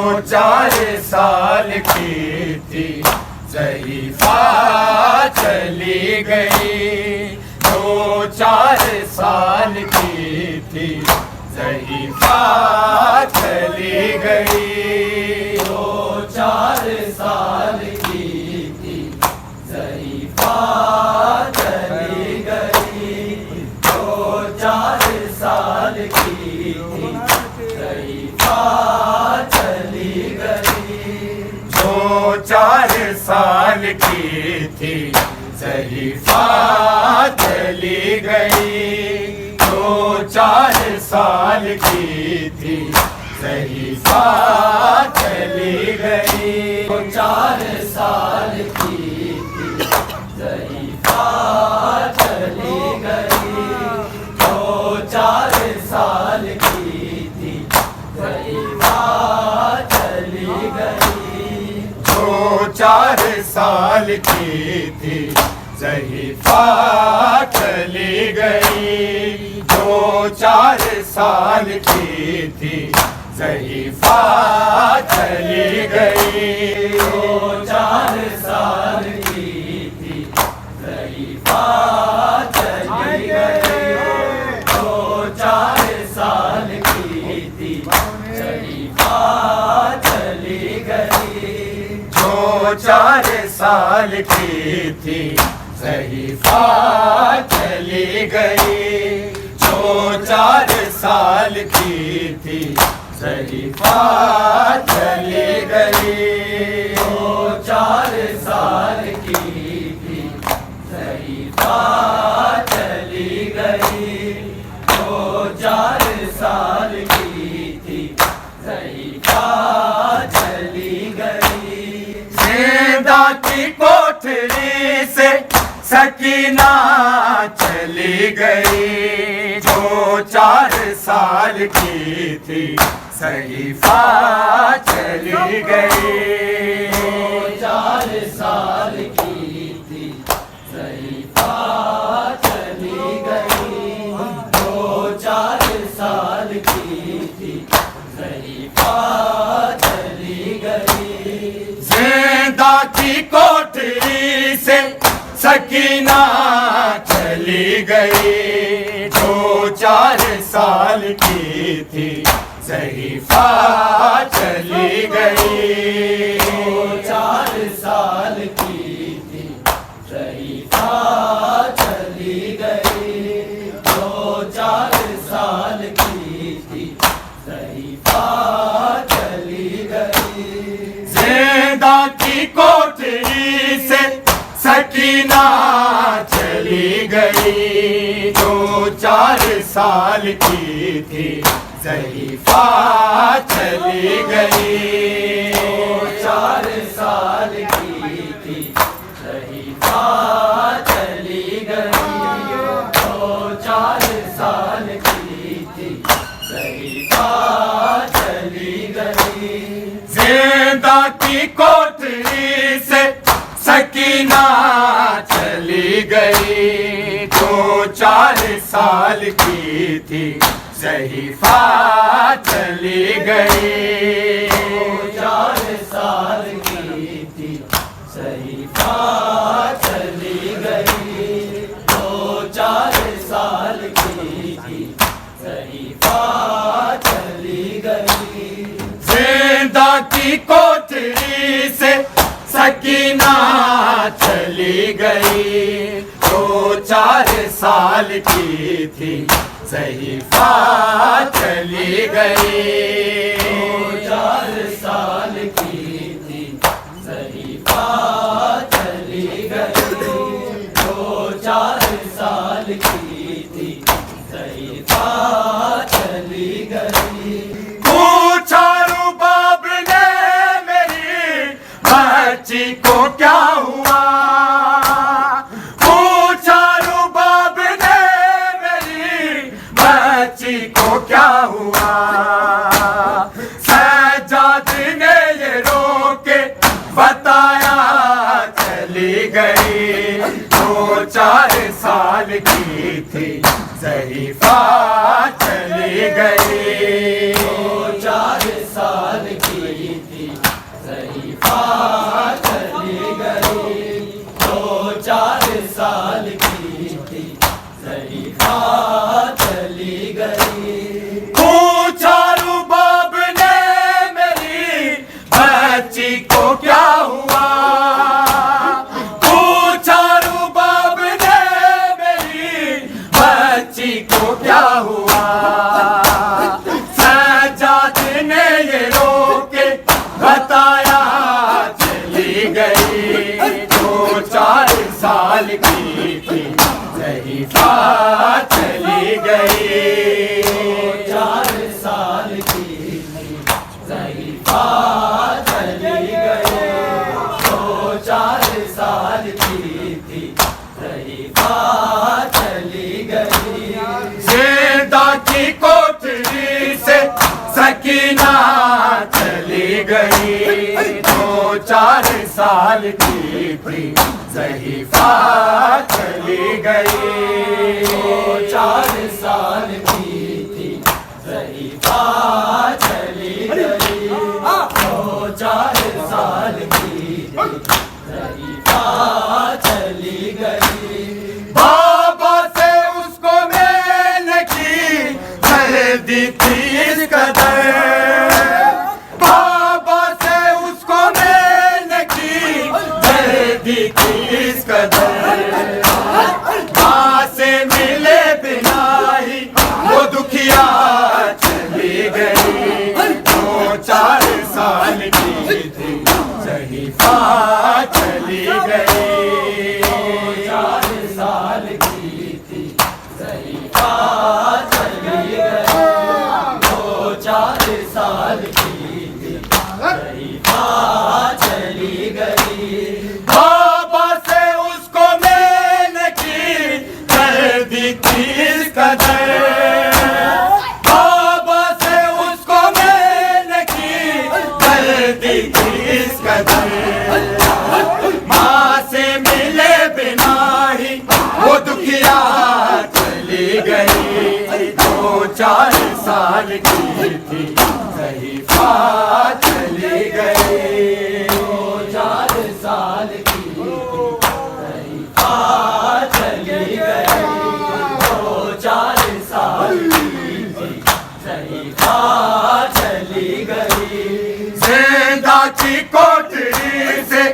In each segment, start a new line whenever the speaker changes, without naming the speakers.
4 साल की थी ज़रीफ़ा चली गई। 4 साल की थी ज़रीफ़ा चली गई।
4 साल की थी ज़रीफ़ा चली गई। 4 साल की थी ज़रीफ़ा चली गई।
4 साल की थी ज़रीफ़ा चली गई। 4 साल की थी ज़रीफ़ा चली गई।
4 साल की थी ज़रीफ़ा चली गई। 4 साल की थी ज़रीफ़ा चली गई।
4 साल की थी ज़रीफ़ा चली गई। 4 साल की थी ज़रीफ़ा चली गई।
4 साल की थी ज़रीफ़ा चली गई। 4 साल की थी ज़रीफ़ा चली गई।
4 साल की थी ज़रीफ़ा चली गई। 4 साल की थी ज़रीफ़ा चली गई।
4 साल की थी ज़रीफ़ा चली गई। 4 साल की थी ज़रीफ़ा चली गई।
ज़िंदा की कोठरी से सकीना चली गई। 4 साल की थी ज़रीफ़ा चली गई।
4 साल की थी ज़रीफ़ा चली गई। 4 साल की थी ज़रीफ़ा चली गई।
ज़िंदा की कोठरी से सकीना चली गई। 4 साल की थी ज़रीफ़ा चली गई।
4 साल की थी ज़रीफ़ा चली गई। 4 साल की थी ज़रीफ़ा चली गई।
ज़िंदा की कोठरी से सकीना चली गई। 4 साल की थी ज़रीफ़ा चली गई।
4 साल की थी ज़रीफ़ा चली गई। 4 साल की थी ज़रीफ़ा चली गई।
ज़िंदा की कोठरी से सकीना चली गई। 4 साल की थी ज़रीफ़ा चली गई।
4 साल की थी ज़रीफ़ा चली गई। 4 साल की थी ज़रीफ़ा चली गई।
ज़िंदा की कोठरी से सकीना चली गई। 4 साल की थी ज़रीफ़ा चली गई।
4 साल की थी ज़रीफ़ा चली गई। 4 साल की थी ज़रीफ़ा चली गई।
पूछा रुबाब ने मेरी बच्ची को क्या हुआ। पूछा रुबाब ने मेरी बच्ची को क्या हुआ। सज्जाद ने ये रोके बताया चली गई। 4 साल की थी ज़रीफ़ा चली गई।
4 साल की थी, ज़रीफ़ा चली गई। 2-4 साल की थी, ज़रीफ़ा चली गई।
पूछा रुबाब ने मेरी बच्ची को क्या हुआ, पूछा रुबाब ने मेरी बच्ची को क्या हुआ। सज्जाद ने ये रोके बताया चली गई। 2-4 साल की थी, ज़रीफ़ा चली गई।
4 साल की थी, ज़रीफ़ा चली गई। 2-4 साल की थी, ज़रीफ़ा चली गई।
ज़िंदा की कोठरी से सकीना चली गई। 2-4 साल की थी, ज़रीफ़ा चली गई।
4 साल की थी, ज़रीफ़ा चली गई। 4 साल की थी, ज़रीफ़ा चली गई।
बाबा से उसको मैंने की जल्दी थी इस कदर, बाबा से उसको मैंने की जल्दी थी इस कदर। माँ से मिले बिना ही वो दुखिया चली गई। 2-4 साल की थी, ज़रीफ़ा चली गई।
4 साल की थी, ज़रीफ़ा चली गई। 2-4 साल की थी, ज़रीफ़ा चली गई।
बाबा से उसको मैंने की जल्दी थी इस कदर, बाबा से उसको मैंने की जल्दी थी इस कदर। माँ से मिले बिना ही वो दुखिया चली गई। 2-4 साल की थी, ज़रीफ़ा चली गई।
4 साल की थी, ज़रीफ़ा चली गई। 2-4 साल की थी, ज़रीफ़ा चली गई।
ज़िंदा की कोठरी से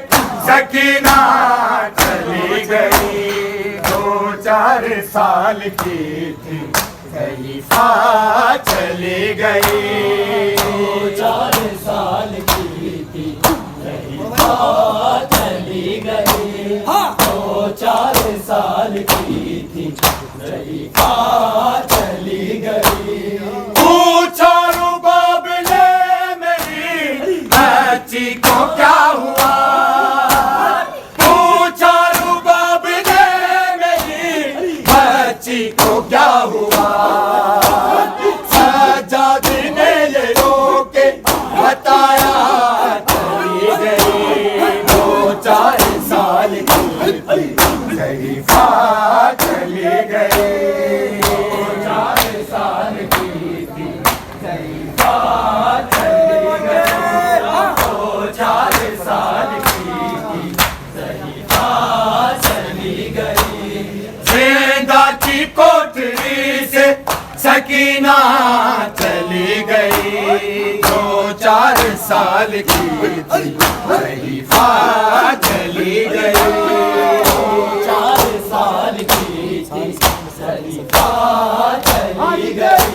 सकीना चली गई। 2-4 साल की थी, ज़रीफ़ा चली गई।
4 साल की थी, ज़रीफ़ा चली गई। 2-4 साल की थी, ज़रीफ़ा चली गई।
पूछा रुबाब ने मेरी बच्ची को क्या हुआ, पूछा रुबाब ने मेरी बच्ची को क्या हुआ। सज्जाद ने ये रोके बताया चली गई। 2-4 साल की थी, ज़रीफ़ा चली गई।
4 साल की थी, ज़रीफ़ा चली गई। 2-4 साल की थी, ज़रीफ़ा चली गई।
ज़िंदा की कोठरी से सकीना चली गई। 2-4 साल की थी, ज़रीफ़ा चली गई।
4 साल की थी, ज़रीफ़ा चली गई।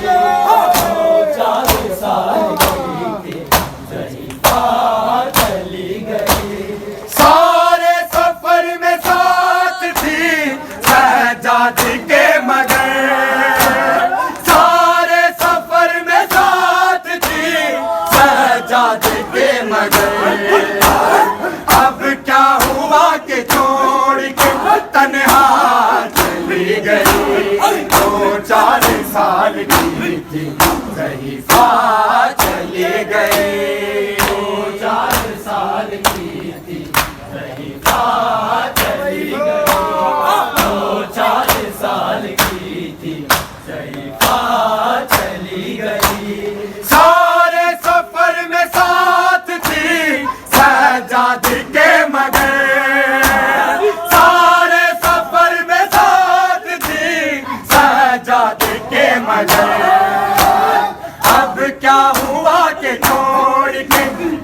4 साल की थी, ज़रीफ़ा चली गई।
सारे सफर में साथ थी सज्जाद के मगर, सारे सफर में साथ थी सज्जाद के मगर। अब क्या हुआ कि छोड़ के तन्हा चली गई। 2-4 साल की थी, ज़रीफ़ा चली गई।
4 साल की थी, ज़रीफ़ा चली गई। 2-4 साल की थी, ज़रीफ़ा चली गई।
सारे सफर में साथ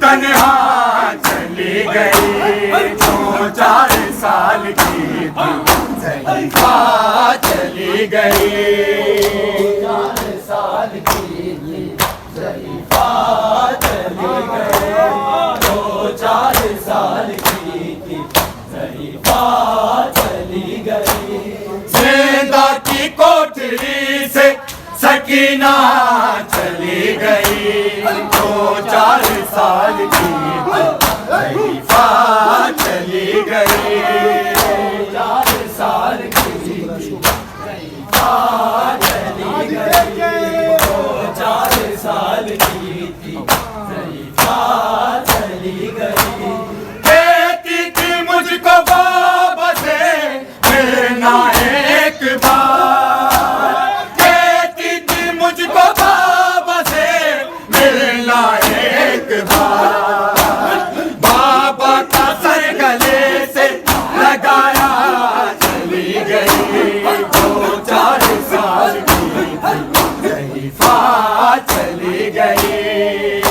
तन्हा चली गई, 4 साल की थी ज़रीफ़ा चली गई,
4 साल की थी ज़रीफ़ा चली गई, 4 साल की थी ज़रीफ़ा चली गई।
ज़िंदा की कोठरी से सकीना चली गई, 4 साल की ज़रीफ़ा चली गई,
4 साल की ज़रीफ़ा चली गई, 4 साल की थी ज़रीफ़ा चली गई।
कहती थी मुझको बाबा से मिलना एक बार, कहती थी मुझको बाबा से मिलना एक बार, बाबा का सर गले से लगाया चली गई, 4 साल की ज़रीफ़ा चली गई,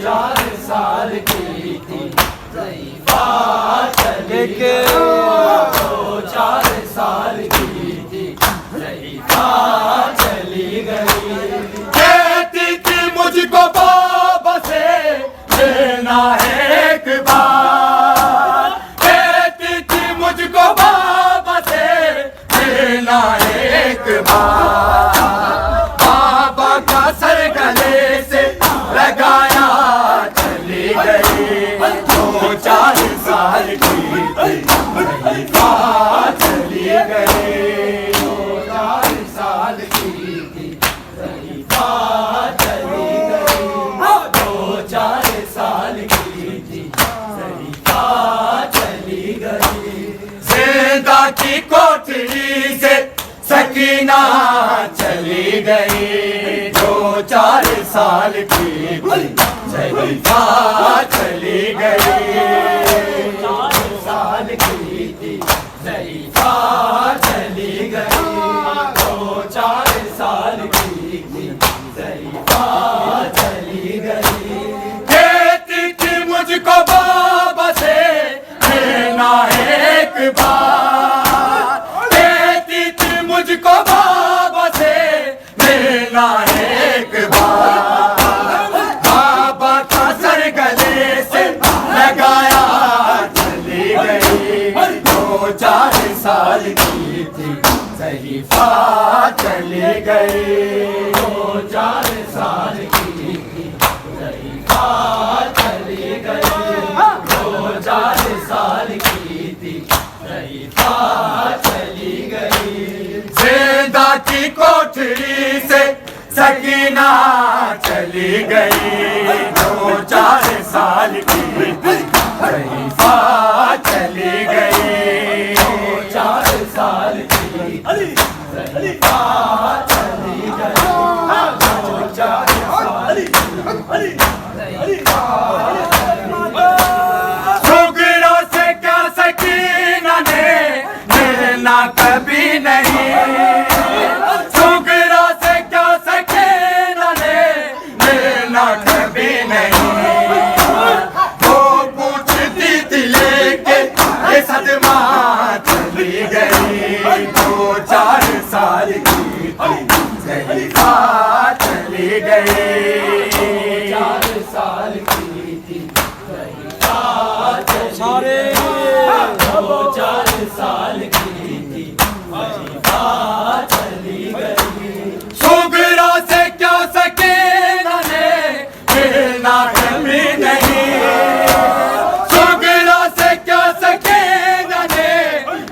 4 साल की थी ज़रीफ़ा चली गई, 4 साल की थी ज़रीफ़ा चली गई।
कहती थी मुझको बाबा से मिलना एक बार, कहती थी मुझको बाबा से मिलना एक बार, बाबा का सर गले से लगाया चली गई, 4 साल की ज़रीफ़ा चली गई,
4 साल की थी ज़रीफ़ा चली गई, 4 साल की थी ज़रीफ़ा चली गई।
ज़िंदा की कोठरी से सकीना चली गई, 4 साल की ज़रीफ़ा चली गई,
4 साल की थी ज़रीफ़ा चली गई, 4 साल की थी ज़रीफ़ा चली गई।
कहती थी मुझको बाबा से मिलना एक बार, कहती थी मुझको बाबा से मिलना एक बार, बाबा का सर गले से लगाया चली गई, 4 साल की थी ज़रीफ़ा चली गई,
4 साल की थी ज़रीफ़ा चली गई, 4 साल की थी ज़रीफ़ा चली गई।
ज़िंदा की कोठरी से सकीना चली गई, 4 साल की ज़रीफ़ा चली गई,
4 साल की ज़रीफ़ा चली गई, 4 साल
सुगरा से क्या सकीना ने मिलना कभी नहीं, सुगरा से क्या सकीना ने मिलना कभी नहीं, वो पूछती थी लेके ये सदमा चली गई, 4 साल की ज़रीफ़ा चली गई,
4 साल की थी ज़रीफ़ा चली गई, 4 साल की थी ज़रीफ़ा चली गई।
सुगरा से क्या सकीना ने मिलना कभी नहीं, सुगरा से क्या सकीना ने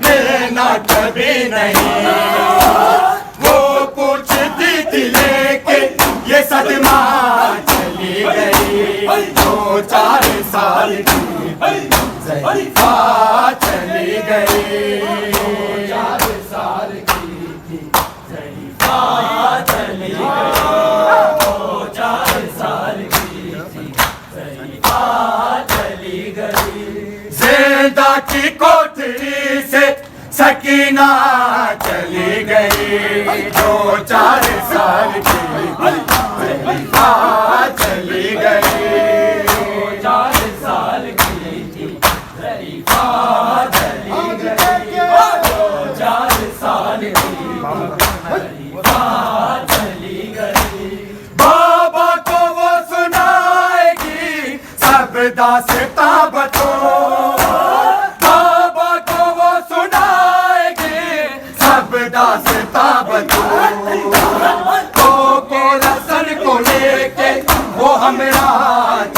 मिलना कभी नहीं, वो पूछती थी लेके ये सदमा चली गई, 4 साल की ज़रीफ़ा चली गई,
4 साल की थी ज़रीफ़ा चली गई, 4 साल की थी ज़रीफ़ा चली गई।
ज़िंदा की कोठरी से सकीना चली गई, 4 साल की ज़रीफ़ा चली गई,
4
सब दास्तां बतो, बाबा को वो सुनाएंगे सब दास्तां बतो। को रसन को लेके वो हमरा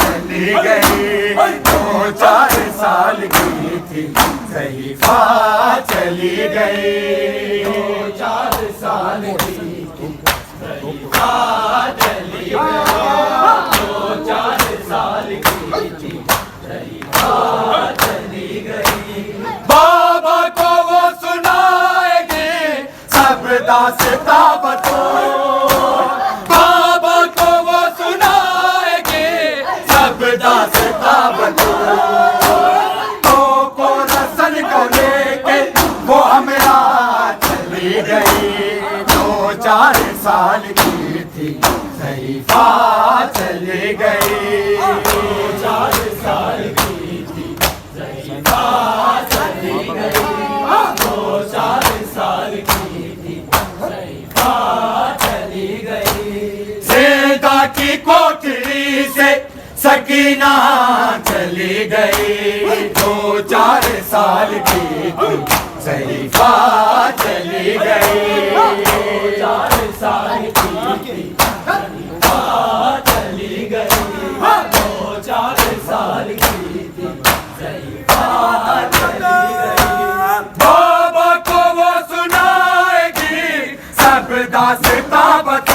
चली गई, 2-4 साल की थी ज़रीफ़ा चली गई,
2-4 साल की थी ज़रीफ़ा चली गई, 2-4 साल की थी ज़रीफ़ा चली गई।
बाबा को वो सुनाएंगे सब दास्तां बतो, बाबा को वो सुनाएंगे सब दास्तां बतो। को रसन को लेके वो हमरा चली गई, 2-4 साल की थी ज़रीफ़ा चली गई,
2-4 साल की थी ज़रीफ़ा चली गई, 2-4 साल की थी ज़रीफ़ा चली गई।
ज़िंदा की कोठरी से सकीना चली गई, 2-4 साल की थी ज़रीफ़ा चली गई,
2-4 साल की थी ज़रीफ़ा चली गई, 2-4 साल की थी ज़रीफ़ा चली गई।
बाबा को वो सुनाएगी सब दास्तां बतो,